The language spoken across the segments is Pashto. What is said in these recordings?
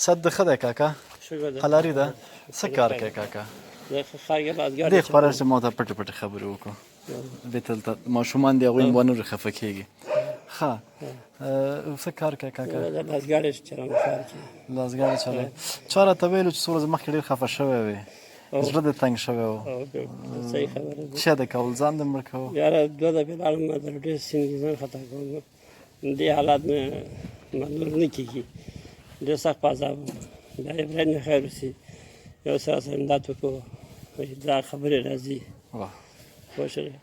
صد ښه دی کاکا شکر ده. قلاري ده څه کار کوي کاکا زه ښار کې بازګر دې خبره چې ما ته پټې پټې خبرې وکړو دې دلته ماشومان دي هغوی ونه نورې خفه کېږي ښه څه کار کوي کاکا زه بازګر چلوم ښار کې لاسګاډی چلوي چا راته ویلو چې څو ورځې مخکې ډېر خفه شوی وې زړه دې تنګ شوی و صحیح خبره ده څه دې کول ځان دې مړ کوو یاره دوه دفعې لاړم ما در ډېر سنګین خطا کوم دې حالات مې منظور نه کېږي ډېر سخت په عذاب وم بیا یې خدای نه خیر وسي یو سره سره امداد وکړو دا خبرې راځي پوه شوې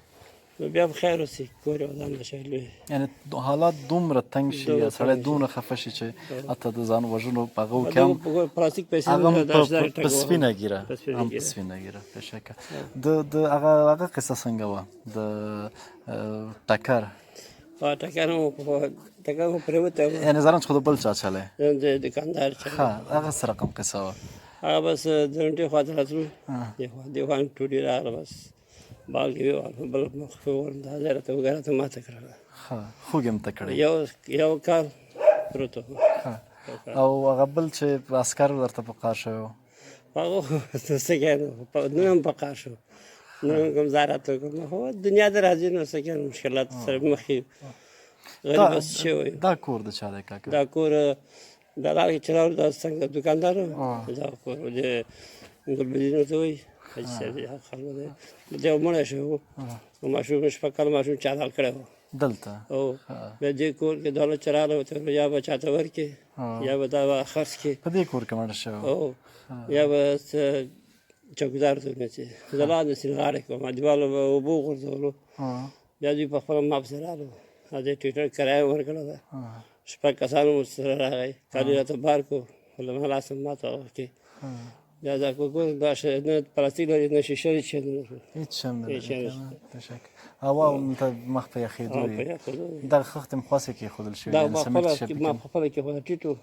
نو بیا به خیر وسي کور یې ودان نشی لوی یعنې حالات دومره تنګ شي یا سړی دومره خفه شي چې حتی د ځان وژنو په هغه کې هم پلاستیک پیسې هغه هم په سپینه ګیره هم په سپینه ګیره بېشکه د هغه قصه څنګه وه د ټکر ټکر مو پرېوتی و یعنې زرنج خو د بل چا چلی د دوکاندار ښه هغه څه رقم قصه وه هغه بس د رنټې خوا ته راتلو دې خوا مې ټولي راغله بس بال کې ووهلم بل مخ کې ووهلم دا ځای راته وګوره ته ماته کړله ښه خوږ یې ته کړی یو کال پروت و او هغه بل چې عسکر درته په کار شوی و هغه څه کوې نو هم په کار شو نو هم کوم ځای راته وکړم خو دنیا ته راځي نو څه کوې مشکلات سره مخ یو غریب بس شوی دا کور د چا دی کاکا دا کور دا لار کې چلاول دا څنګه دوکاندار دا کور د ګلبدین ته وایي حاجي صاحب خلکو دی دی مړی شوی و ماشوم شپږ کاله ماشوم چالان کړی و دلته او بیا دې کور کې دولت چې راغلی ورته یا به چاته ورکړي یا به دا خرڅ کړي په دې کور کې مړه شوی او یا به چوکیدار ته ونیسي زه لاندې سینغاړې کوم دیوالو به اوبه وغورځولو بیا دوی په خپله ما پسې راغلو دې ټیټر کرایه ورکړه ده شپږ کسانو مو سره راغی کالي راته بار کړو خو له ما لاسه ماته وکړې بیا دا کور دا نه پلاستیک لري نه شیشه هېڅ شی نه هېڅ شی هم نه لري هوا هم ته مخ په یخېدو وي دغه خښتې هم خاصې کېښودل شوي دا ما خپله کېښوده ټیټ و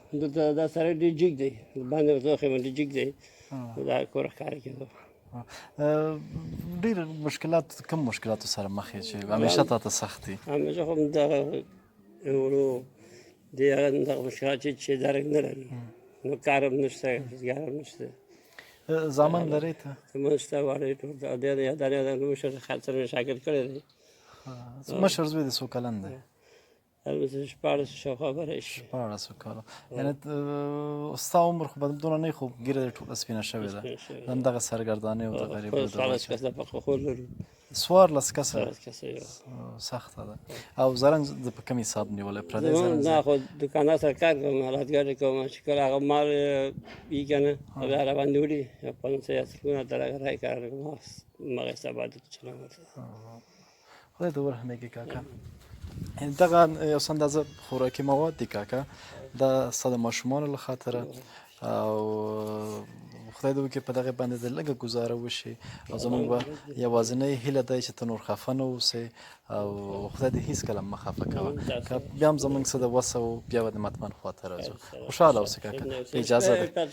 دا سړی ډېر جګ دی باندې ورته وښیم ډېر جګ دی دا کور ښکاره کېدو ډېر مشکلات کوم مشکلاتو سره مخ یې چې همیشه تا ته سخت دي همیشه خو دغه ورو دغه مشکلات چې درک نه لري نو کار هم نشته روزګار هم نشته زامن لرئ ته زموږ شته واړه ټول د مشر سره شاګرد کړی دی مشر زوی د څو کلن دی البته شپاړس شاوخوا به راشي 14 کاله یعنې ستا عمر خو به دومره نه وي خو ګیره دې ټوله سپینه شوې ده همدغه سرګردانۍ او د غریبۍ 14 کسه په خور لرو 14 کسه سخته ده او زرنج د په کوم حساب نیولی پردی زرنج نه خو دوکاندار سره کار کوم حالاتګر کوم چې کله هغه مال وي که نه بیا راباندې وړي 500 سلګونه تر هغه رای کار کوم همغه حساب عادت چلوم ورته خدای دې ورحمېږي کاکا دغه یو څه اندازه خوراکي مواد دي کاکا دا ستا د ماشومانو له خاطره او خدای دې وکړي په دغې باندې د لږه ګزاره وشي او زموږ به یوازینۍ هیله دی چې ته نور خفه نه اوسې او خدای دې هېڅکله مه خفه کوه که بیا هم زموږ څه د وسه و بیا به د مطمئن خواته راځو خوشحاله اوسې کاکا اجازه ده